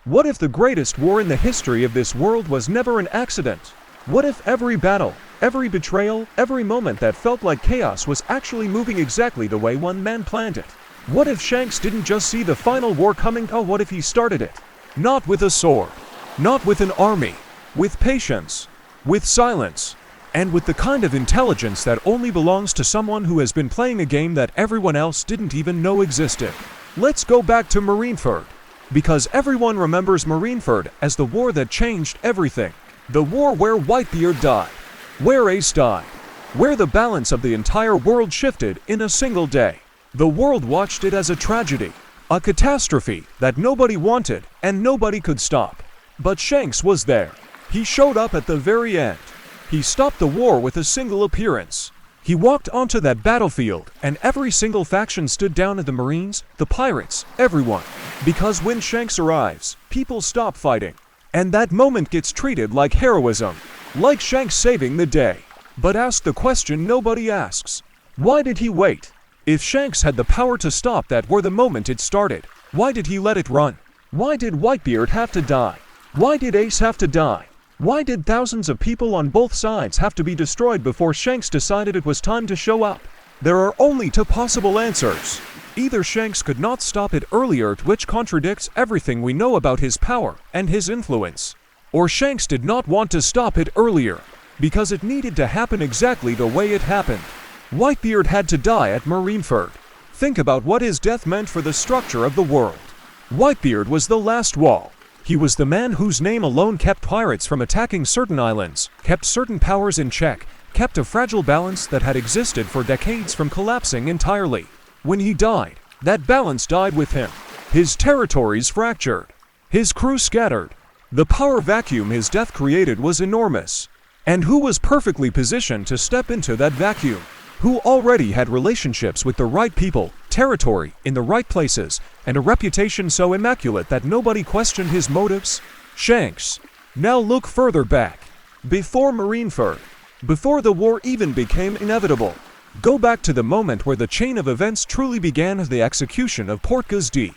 What if the greatest war in the history of this world was never an accident? What if every battle, every betrayal, every moment that felt like chaos was actually moving exactly the way one man planned it? What if Shanks didn't just see the final war coming? Oh, what if he started it? Not with a sword, not with an army, with patience, with silence, and with the kind of intelligence that only belongs to someone who has been playing a game that everyone else didn't even know existed. Let's go back to Marineford, because everyone remembers Marineford as the war that changed everything. The war where Whitebeard died, where Ace died, where the balance of the entire world shifted in a single day. The world watched it as a tragedy, a catastrophe that nobody wanted and nobody could stop. But Shanks was there. He showed up at the very end. He stopped the war with a single appearance. He walked onto that battlefield, and every single faction stood down at the Marines, the pirates, everyone. Because when Shanks arrives, people stop fighting. And that moment gets treated like heroism, like Shanks saving the day. But ask the question nobody asks. Why did he wait? If Shanks had the power to stop that war the moment it started, why did he let it run? Why did Whitebeard have to die? Why did Ace have to die? Why did thousands of people on both sides have to be destroyed before Shanks decided it was time to show up? There are only two possible answers. Either Shanks could not stop it earlier, which contradicts everything we know about his power and his influence. Or Shanks did not want to stop it earlier, because it needed to happen exactly the way it happened. Whitebeard had to die at Marineford. Think about what his death meant for the structure of the world. Whitebeard was the last wall. He was the man whose name alone kept pirates from attacking certain islands, kept certain powers in check, kept a fragile balance that had existed for decades from collapsing entirely. When he died, that balance died with him. His territories fractured. His crew scattered. The power vacuum his death created was enormous. And who was perfectly positioned to step into that vacuum? Who already had relationships with the right people, territory in the right places, and a reputation so immaculate that nobody questioned his motives? Shanks. Now look further back. Before Marineford. Before the war even became inevitable. Go back to the moment where the chain of events truly began, the execution of Portgas D.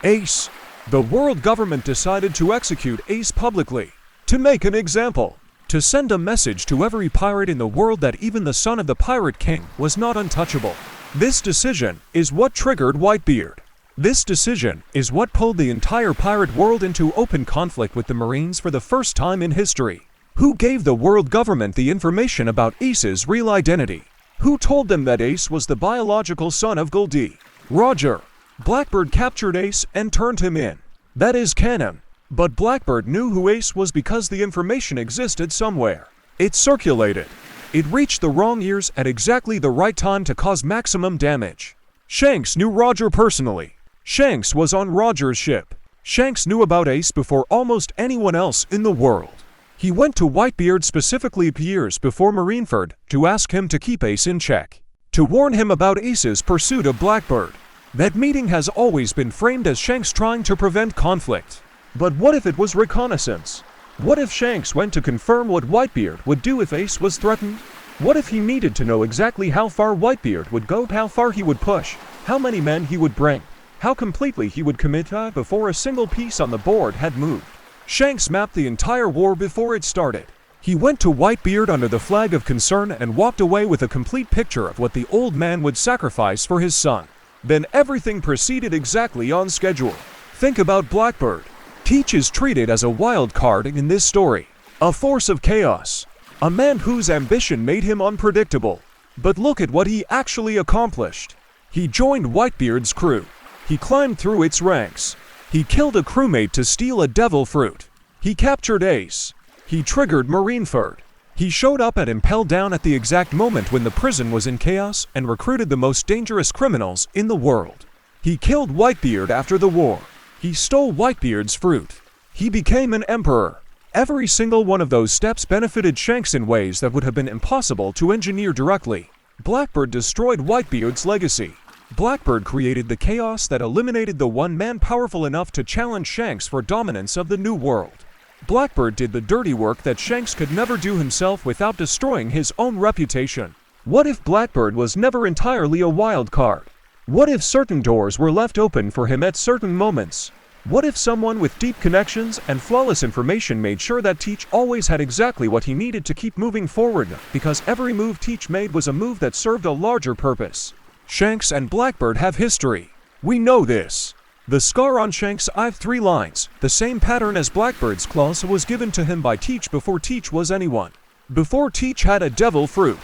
Ace. The world government decided to execute Ace publicly. To make an example. To send a message to every pirate in the world that even the son of the Pirate King was not untouchable. This decision is what triggered Whitebeard. This decision is what pulled the entire pirate world into open conflict with the Marines for the first time in history. Who gave the world government the information about Ace's real identity? Who told them that Ace was the biological son of Goldie? Roger. Blackbeard captured Ace and turned him in. That is canon. But Blackbeard knew who Ace was because the information existed somewhere. It circulated. It reached the wrong ears at exactly the right time to cause maximum damage. Shanks knew Roger personally. Shanks was on Roger's ship. Shanks knew about Ace before almost anyone else in the world. He went to Whitebeard specifically years before Marineford to ask him to keep Ace in check, to warn him about Ace's pursuit of Blackbeard. That meeting has always been framed as Shanks trying to prevent conflict. But what if it was reconnaissance? What if Shanks went to confirm what Whitebeard would do if Ace was threatened? What if he needed to know exactly how far Whitebeard would go, how far he would push, how many men he would bring, how completely he would commit before a single piece on the board had moved? Shanks mapped the entire war before it started. He went to Whitebeard under the flag of concern and walked away with a complete picture of what the old man would sacrifice for his son. Then everything proceeded exactly on schedule. Think about Blackbeard. Teach is treated as a wild card in this story, a force of chaos, a man whose ambition made him unpredictable. But look at what he actually accomplished. He joined Whitebeard's crew. He climbed through its ranks. He killed a crewmate to steal a devil fruit. He captured Ace. He triggered Marineford. He showed up at Impel Down at the exact moment when the prison was in chaos and recruited the most dangerous criminals in the world. He killed Whitebeard after the war. He stole Whitebeard's fruit. He became an emperor. Every single one of those steps benefited Shanks in ways that would have been impossible to engineer directly. Blackbeard destroyed Whitebeard's legacy. Blackbeard created the chaos that eliminated the one man powerful enough to challenge Shanks for dominance of the New World. Blackbeard did the dirty work that Shanks could never do himself without destroying his own reputation. What if Blackbeard was never entirely a wild card? What if certain doors were left open for him at certain moments? What if someone with deep connections and flawless information made sure that Teach always had exactly what he needed to keep moving forward, because every move Teach made was a move that served a larger purpose? Shanks and Blackbird have history. We know this. The scar on Shanks' eye, 3 lines, the same pattern as Blackbird's claws, was given to him by Teach before Teach was anyone. Before Teach had a devil fruit.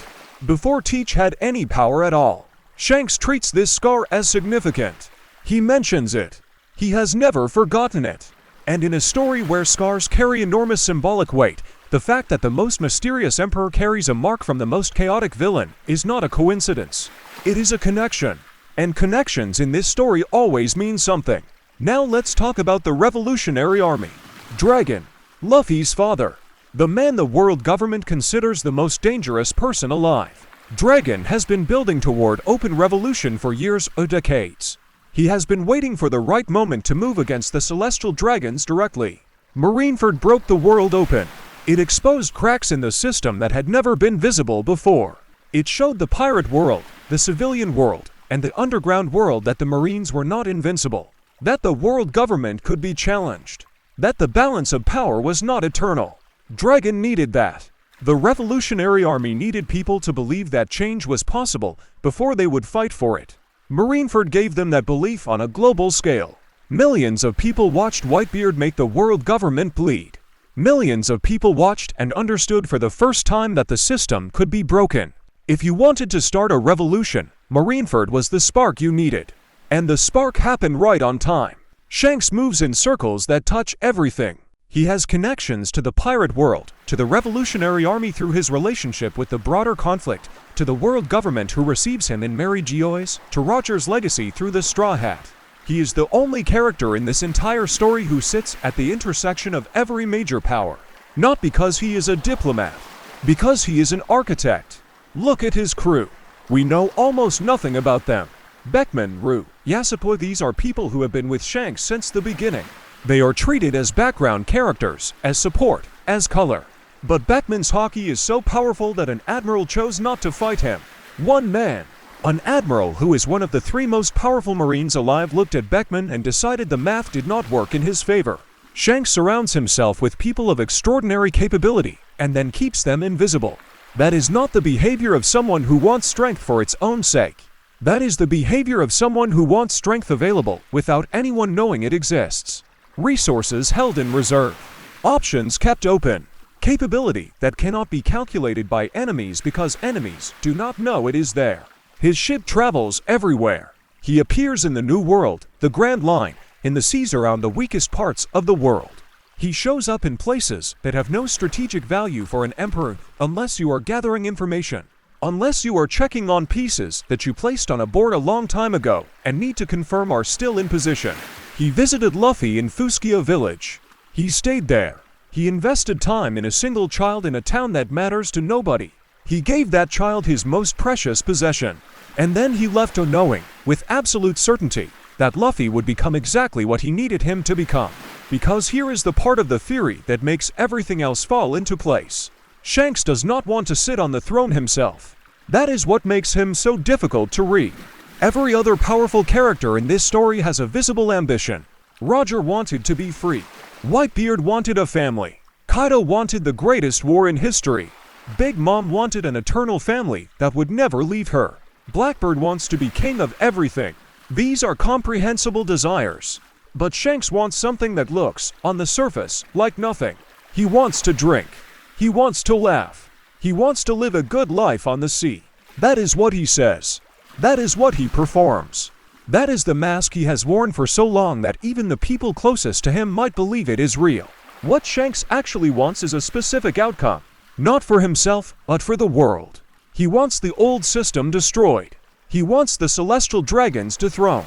Before Teach had any power at all. Shanks treats this scar as significant. He mentions it. He has never forgotten it. And in a story where scars carry enormous symbolic weight, the fact that the most mysterious emperor carries a mark from the most chaotic villain is not a coincidence. It is a connection. And connections in this story always mean something. Now let's talk about the Revolutionary Army. Dragon, Luffy's father. The man the world government considers the most dangerous person alive. Dragon has been building toward open revolution for years or decades. He has been waiting for the right moment to move against the celestial dragons directly. Marineford broke the world open. It exposed cracks in the system that had never been visible before. It showed the pirate world, the civilian world, and the underground world that the Marines were not invincible. That the world government could be challenged. That the balance of power was not eternal. Dragon needed that. The Revolutionary Army needed people to believe that change was possible before they would fight for it. Marineford gave them that belief on a global scale. Millions of people watched Whitebeard make the world government bleed. Millions of people watched and understood for the first time that the system could be broken. If you wanted to start a revolution, Marineford was the spark you needed. And the spark happened right on time. Shanks moves in circles that touch everything. He has connections to the pirate world, to the Revolutionary Army through his relationship with the broader conflict, to the world government who receives him in Mary Geoise, to Roger's legacy through the Straw Hat. He is the only character in this entire story who sits at the intersection of every major power. Not because he is a diplomat, because he is an architect. Look at his crew. We know almost nothing about them. Beckman, Rue, Yasupo, these are people who have been with Shanks since the beginning. They are treated as background characters, as support, as color. But Beckman's hockey is so powerful that an admiral chose not to fight him. One man, an admiral who is one of the 3 most powerful Marines alive, looked at Beckman and decided the math did not work in his favor. Shanks surrounds himself with people of extraordinary capability and then keeps them invisible. That is not the behavior of someone who wants strength for its own sake. That is the behavior of someone who wants strength available without anyone knowing it exists. Resources held in reserve. Options kept open. Capability that cannot be calculated by enemies because enemies do not know it is there. His ship travels everywhere. He appears in the New World, the Grand Line, in the seas around the weakest parts of the world. He shows up in places that have no strategic value for an emperor unless you are gathering information. Unless you are checking on pieces that you placed on a board a long time ago and need to confirm are still in position. He visited Luffy in Fuskia village. He stayed there. He invested time in a single child in a town that matters to nobody. He gave that child his most precious possession. And then he left knowing, with absolute certainty, that Luffy would become exactly what he needed him to become. Because here is the part of the theory that makes everything else fall into place. Shanks does not want to sit on the throne himself. That is what makes him so difficult to read. Every other powerful character in this story has a visible ambition. Roger wanted to be free. Whitebeard wanted a family. Kaido wanted the greatest war in history. Big Mom wanted an eternal family that would never leave her. Blackbird wants to be king of everything. These are comprehensible desires. But Shanks wants something that looks, on the surface, like nothing. He wants to drink. He wants to laugh. He wants to live a good life on the sea. That is what he says. That is what he performs. That is the mask he has worn for so long that even the people closest to him might believe it is real. What Shanks actually wants is a specific outcome. Not for himself, but for the world. He wants the old system destroyed. He wants the celestial dragons dethroned.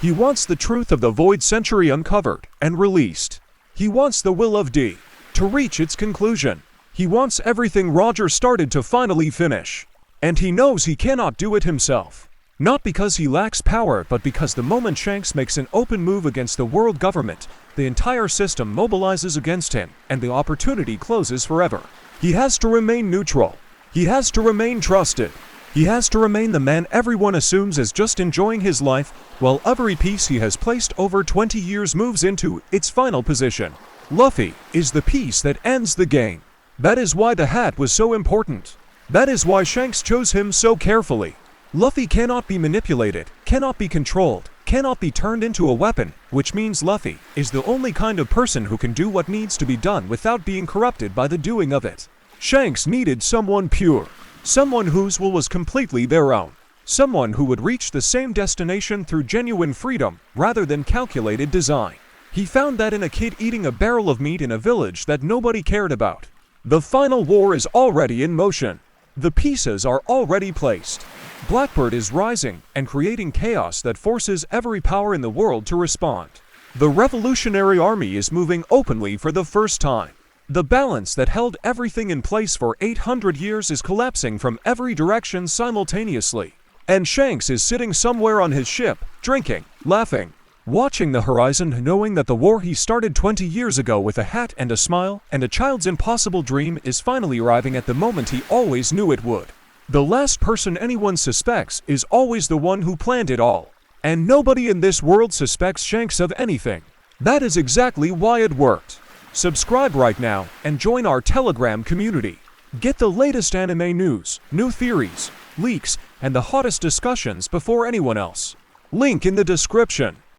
He wants the truth of the Void Century uncovered and released. He wants the will of D to reach its conclusion. He wants everything Roger started to finally finish. And he knows he cannot do it himself. Not because he lacks power, but because the moment Shanks makes an open move against the world government, the entire system mobilizes against him, and the opportunity closes forever. He has to remain neutral. He has to remain trusted. He has to remain the man everyone assumes is just enjoying his life, while every piece he has placed over 20 years moves into its final position. Luffy is the piece that ends the game. That is why the hat was so important. That is why Shanks chose him so carefully. Luffy cannot be manipulated, cannot be controlled, cannot be turned into a weapon, which means Luffy is the only kind of person who can do what needs to be done without being corrupted by the doing of it. Shanks needed someone pure. Someone whose will was completely their own. Someone who would reach the same destination through genuine freedom rather than calculated design. He found that in a kid eating a barrel of meat in a village that nobody cared about. The final war is already in motion. The pieces are already placed. Blackbird is rising and creating chaos that forces every power in the world to respond. The Revolutionary Army is moving openly for the first time. The balance that held everything in place for 800 years is collapsing from every direction simultaneously. And Shanks is sitting somewhere on his ship, drinking, laughing, watching the horizon, knowing that the war he started 20 years ago with a hat and a smile and a child's impossible dream is finally arriving at the moment he always knew it would. The last person anyone suspects is always the one who planned it all. And nobody in this world suspects Shanks of anything. That is exactly why it worked. Subscribe right now and join our Telegram community. Get the latest anime news, new theories, leaks, and the hottest discussions before anyone else. Link in the description.